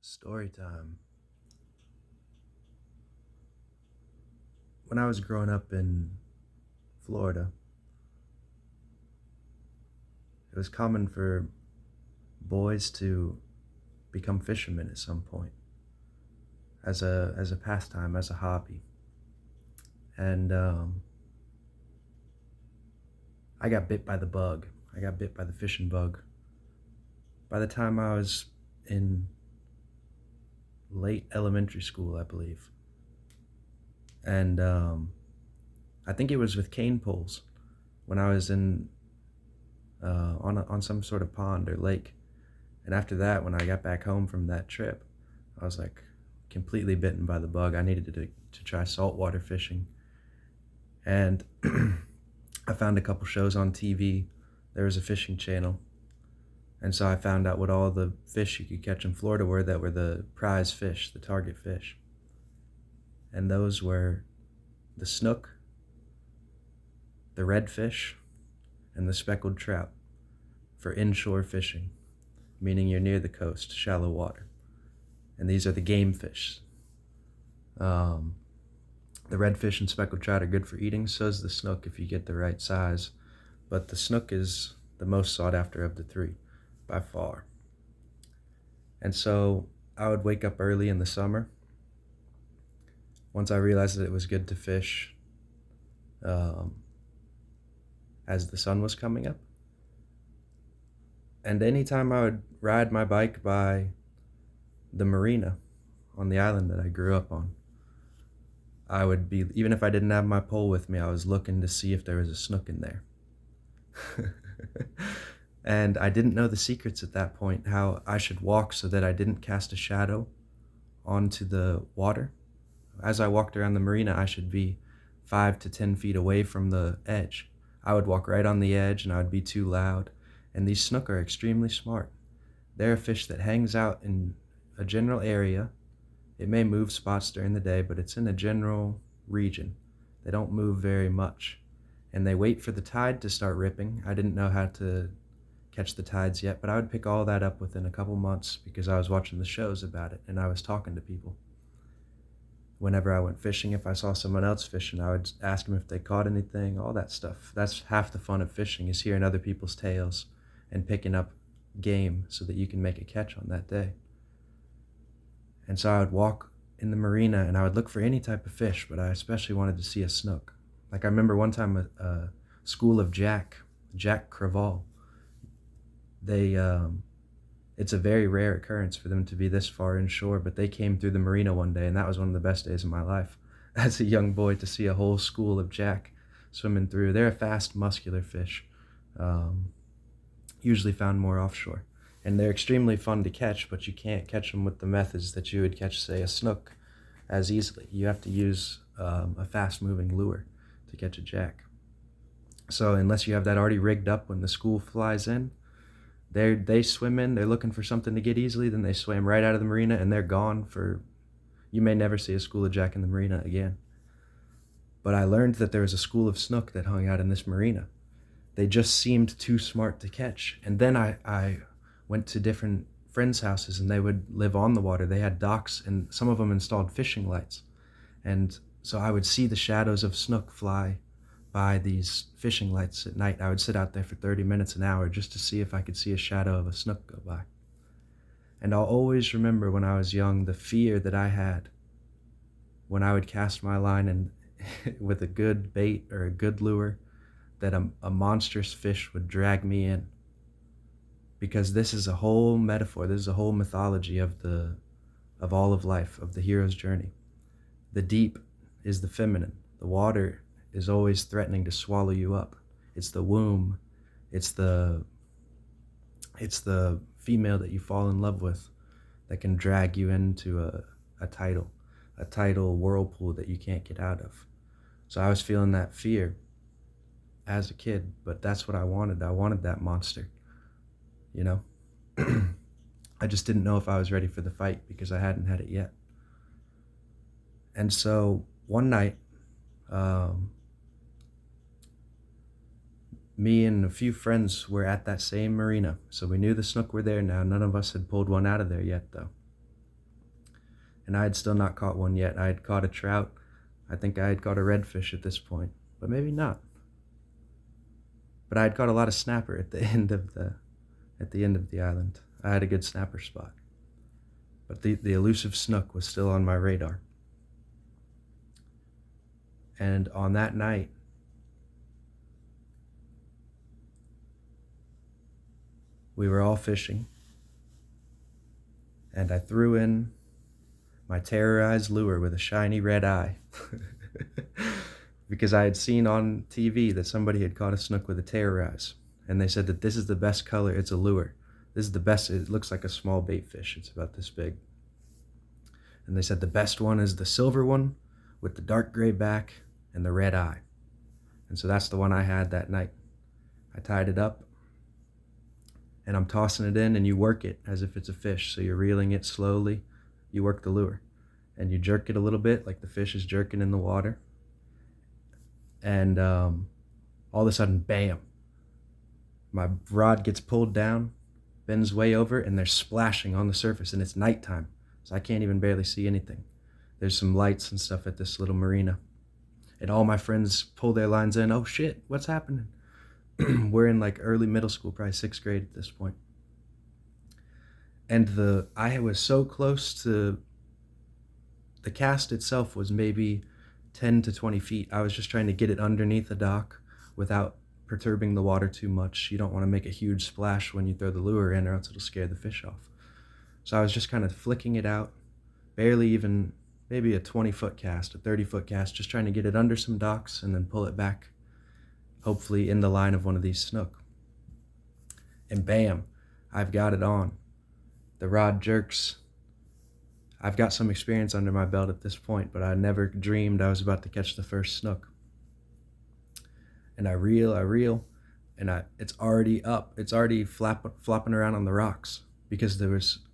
Story time. When I was growing up in Florida, it was common for boys to become fishermen at some point as a pastime, as a hobby. And I got bit by the bug. I got bit by the fishing bug. By the time I was in late elementary school, I believe. And I think it was with cane poles when I was in on some sort of pond or lake. And after that, when I got back home from that trip, I was like completely bitten by the bug. I needed to try saltwater fishing. And I found a couple shows on TV. There was a fishing channel. And so I found out what all the fish you could catch in Florida were that were the prize fish, the target fish. And those were the snook, the redfish, and the speckled trout for inshore fishing, meaning you're near the coast, shallow water. And these are the game fish. The redfish and speckled trout are good for eating, so is the snook if you get the right size. But the snook is the most sought after of the three, by far. And so I would wake up early in the summer. Once I realized that it was good to fish as the sun was coming up. And anytime I would ride my bike by the marina on the island that I grew up on, I would be, even if I didn't have my pole with me, I was looking to see if there was a snook in there. And I didn't know the secrets at that point, how I should walk so that I didn't cast a shadow onto the water. As I walked around the marina, I should be 5 to 10 feet away from the edge. I would walk right on the edge and I would be too loud. And these snook are extremely smart. They're a fish that hangs out in a general area. It may move spots during the day, but it's in a general region. They don't move very much. And they wait for the tide to start ripping. I didn't know how to catch the tides yet, but I would pick all that up within a couple months because I was watching the shows about it and I was talking to people. Whenever I went fishing, if I saw someone else fishing, I would ask them if they caught anything, all that stuff. That's half the fun of fishing, is hearing other people's tales and picking up game so that you can make a catch on that day. And so I would walk in the marina and I would look for any type of fish, but I especially wanted to see a snook. Like I remember one time a school of Jack Crevalle, it's a very rare occurrence for them to be this far inshore, but they came through the marina one day, and that was one of the best days of my life as a young boy, to see a whole school of jack swimming through. They're a fast, muscular fish, usually found more offshore. And they're extremely fun to catch, but you can't catch them with the methods that you would catch, say, a snook as easily. You have to use a fast-moving lure to catch a jack. So unless you have that already rigged up when the school flies in, they swim in, they're looking for something to get easily, then they swim right out of the marina and they're gone for, you may never see a school of jack in the marina again. But I learned that there was a school of snook that hung out in this marina. They just seemed too smart to catch. And then I went to different friends' houses and they would live on the water. They had docks and some of them installed fishing lights. And so I would see the shadows of snook fly by these fishing lights at night. I would sit out there for 30 minutes, an hour, just to see if I could see a shadow of a snook go by. And I'll always remember when I was young the fear that I had when I would cast my line and with a good bait or a good lure, that a monstrous fish would drag me in. Because this is a whole metaphor, this is a whole mythology of all of life, of the hero's journey. The deep is the feminine. The water is always threatening to swallow you up. It's the womb. It's the female that you fall in love with that can drag you into a tidal whirlpool that you can't get out of. So I was feeling that fear as a kid, but that's what I wanted. I wanted that monster, you know? I just didn't know if I was ready for the fight because I hadn't had it yet. And so one night, me and a few friends were at that same marina, so we knew the snook were there now. None of us had pulled one out of there yet, though. and I had still not caught one yet. I had caught a trout. I think I had caught a redfish at this point, but maybe not. But I had caught a lot of snapper at the end of the island. I had a good snapper spot. But the elusive snook was still on my radar. And on that night, we were all fishing, and I threw in my terrorized lure with a shiny red eye. Because I had seen on TV that somebody had caught a snook with a terrorize, and they said that this is the best color. It's a lure. This is the best. It looks like a small bait fish. It's about this big. And they said the best one is the silver one with the dark gray back and the red eye. And so that's the one I had that night. I tied it up, and I'm tossing it in, and you work it as if it's a fish. So you're reeling it slowly. You work the lure, and you jerk it a little bit like the fish is jerking in the water. And all of a sudden, bam, my rod gets pulled down, bends way over, and they're splashing on the surface, and it's nighttime, so I can't even barely see anything. There's some lights and stuff at this little marina, and all my friends pull their lines in. Oh shit, what's happening? We're in like early middle school, probably 6th grade at this point. And I was so close to the cast itself was maybe 10 to 20 feet. I was just trying to get it underneath the dock without perturbing the water too much. You don't want to make a huge splash when you throw the lure in, or else it'll scare the fish off. So I was just kind of flicking it out, barely even, maybe a 20-foot cast, a 30-foot cast, just trying to get it under some docks and then pull it back, hopefully in the line of one of these snook. And bam, I've got it on. The rod jerks. I've got some experience under my belt at this point, but I never dreamed I was about to catch the first snook. And I reel, and it's already up. It's already flopping around on the rocks, because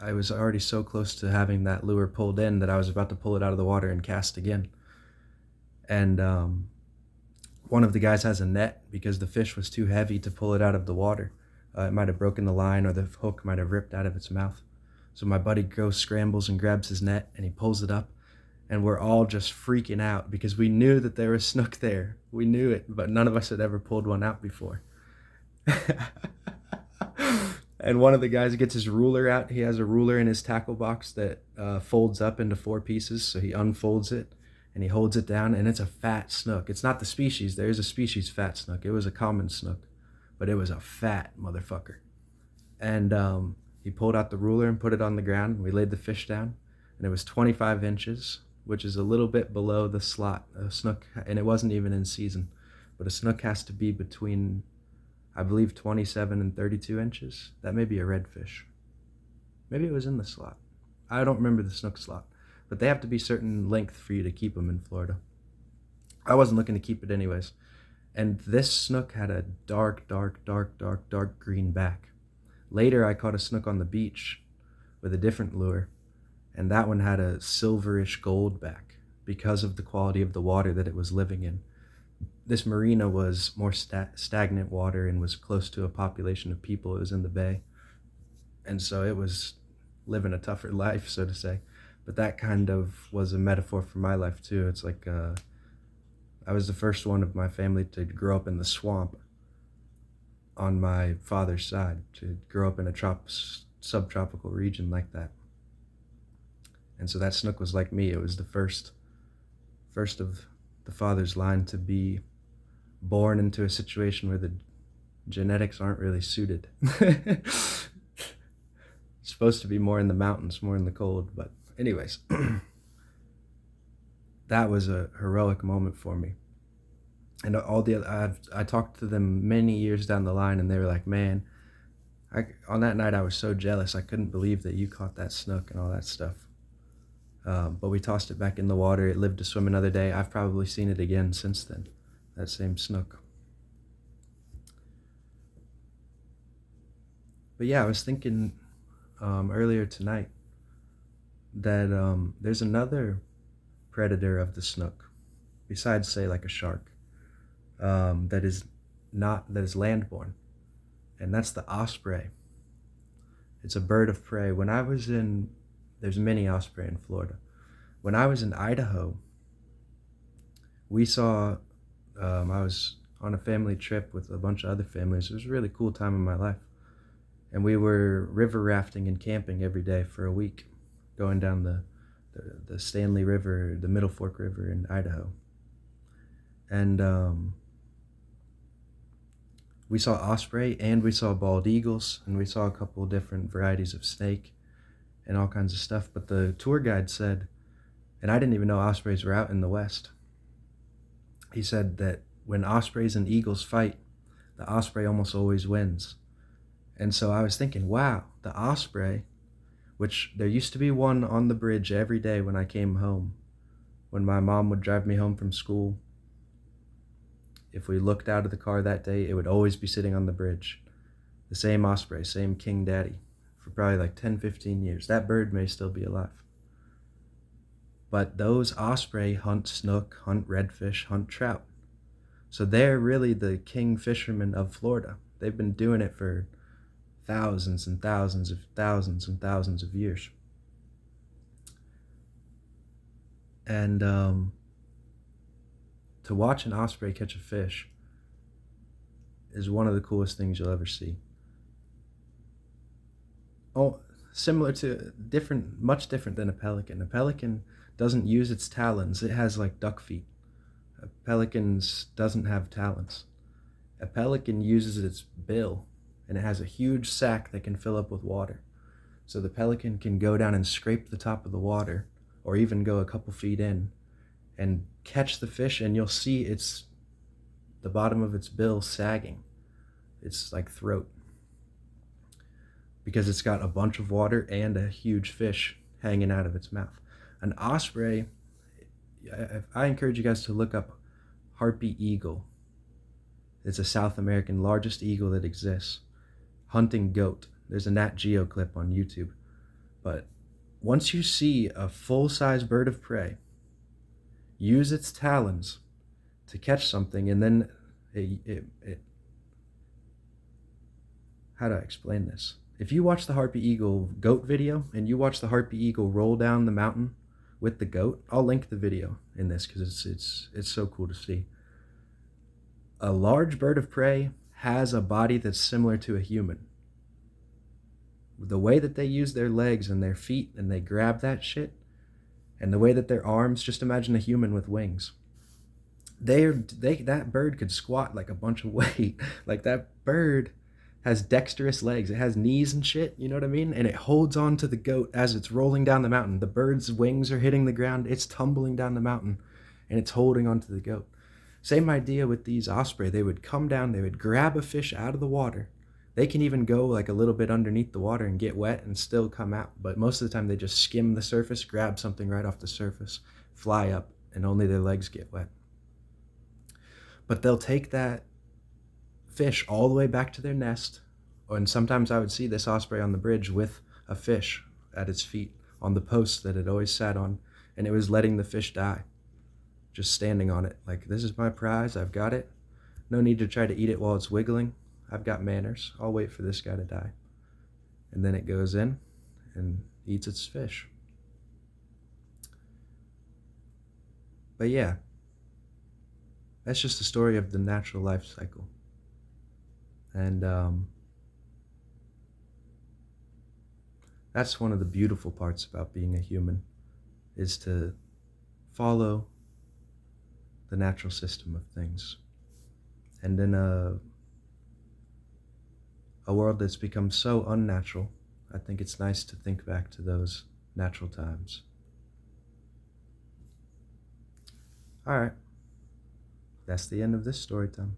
I was already so close to having that lure pulled in that I was about to pull it out of the water and cast again. And one of the guys has a net because the fish was too heavy to pull it out of the water. It might have broken the line, or the hook might have ripped out of its mouth. So my buddy goes, scrambles, and grabs his net, and he pulls it up, and we're all just freaking out because we knew that there was snook there. We knew it, but none of us had ever pulled one out before. And one of the guys gets his ruler out. He has a ruler in his tackle box that folds up into 4 pieces, so he unfolds it, and he holds it down, and it's a fat snook. It's not the species. There is a species fat snook. It was a common snook, but it was a fat motherfucker. And he pulled out the ruler and put it on the ground. We laid the fish down, and it was 25 inches, which is a little bit below the slot. A snook, and it wasn't even in season, but a snook has to be between, I believe, 27 and 32 inches. That may be a redfish. Maybe it was in the slot. I don't remember the snook slot, but they have to be certain length for you to keep them in Florida. I wasn't looking to keep it anyways. And this snook had a dark green back. Later, I caught a snook on the beach with a different lure, and that one had a silverish gold back because of the quality of the water that it was living in. This marina was more stagnant water and was close to a population of people. It was in the bay, and so it was living a tougher life, so to say. But that kind of was a metaphor for my life too. It's like I was the first one of my family to grow up in the swamp on my father's side, to grow up in a subtropical region like that. And so that snook was like me. It was the first of the father's line to be born into a situation where the genetics aren't really suited. It's supposed to be more in the mountains, more in the cold, but anyways, that was a heroic moment for me. And I talked to them many years down the line, and they were like, man, on that night I was so jealous. I couldn't believe that you caught that snook and all that stuff. But we tossed it back in the water. It lived to swim another day. I've probably seen it again since then, that same snook. But yeah, I was thinking earlier tonight that there's another predator of the snook, besides, say, like a shark, that is landborn, and that's the osprey. It's a bird of prey. There's many osprey in Florida, When I was in Idaho, we saw, I was on a family trip with a bunch of other families. It was a really cool time in my life. And we were river rafting and camping every day for a week, going down the Stanley River, the Middle Fork River in Idaho. And we saw osprey and we saw bald eagles, and we saw a couple of different varieties of snake and all kinds of stuff. But the tour guide said, and I didn't even know ospreys were out in the West, he said that when ospreys and eagles fight, the osprey almost always wins. And so I was thinking, wow, the osprey, which there used to be one on the bridge every day when I came home. When my mom would drive me home from school, if we looked out of the car that day, it would always be sitting on the bridge. The same osprey, same king daddy, for probably like 10, 15 years. That bird may still be alive. But those osprey hunt snook, hunt redfish, hunt trout. So they're really the king fishermen of Florida. They've been doing it for thousands and thousands of thousands and thousands of years. And to watch an osprey catch a fish is one of the coolest things you'll ever see. Oh, similar to much different than a pelican. A pelican doesn't use its talons. It has like duck feet. A pelican doesn't have talons. A pelican uses its bill, and it has a huge sac that can fill up with water. So the pelican can go down and scrape the top of the water, or even go a couple feet in, and catch the fish, and you'll see the bottom of its bill sagging. It's like throat. Because it's got a bunch of water and a huge fish hanging out of its mouth. An osprey, I encourage you guys to look up Harpy eagle. It's a South American largest eagle that exists. Hunting goat. There's a Nat Geo clip on YouTube. But once you see a full-size bird of prey use its talons to catch something, and then how do I explain this? If you watch the Harpy eagle goat video and you watch the Harpy eagle roll down the mountain with the goat, I'll link the video in this because it's so cool to see. A large bird of prey has a body that's similar to a human. The way that they use their legs and their feet and they grab that shit, and the way that their arms, just imagine a human with wings. That bird could squat like a bunch of weight. Like that bird has dexterous legs. It has knees and shit, you know what I mean? And it holds on to the goat as it's rolling down the mountain. The bird's wings are hitting the ground. It's tumbling down the mountain, and it's holding on to the goat. Same idea with these osprey. They would come down, they would grab a fish out of the water. They can even go like a little bit underneath the water and get wet and still come out. But most of the time they just skim the surface, grab something right off the surface, fly up, and only their legs get wet. But they'll take that fish all the way back to their nest. And sometimes I would see this osprey on the bridge with a fish at its feet on the post that it always sat on, and it was letting the fish die, just standing on it like, this is my prize, I've got it. No need to try to eat it while it's wiggling. I've got manners. I'll wait for this guy to die. And then it goes in and eats its fish. But yeah, that's just a story of the natural life cycle. And that's one of the beautiful parts about being a human, is to follow the natural system of things. And in a world that's become so unnatural, I think it's nice to think back to those natural times. All right, that's the end of this story time.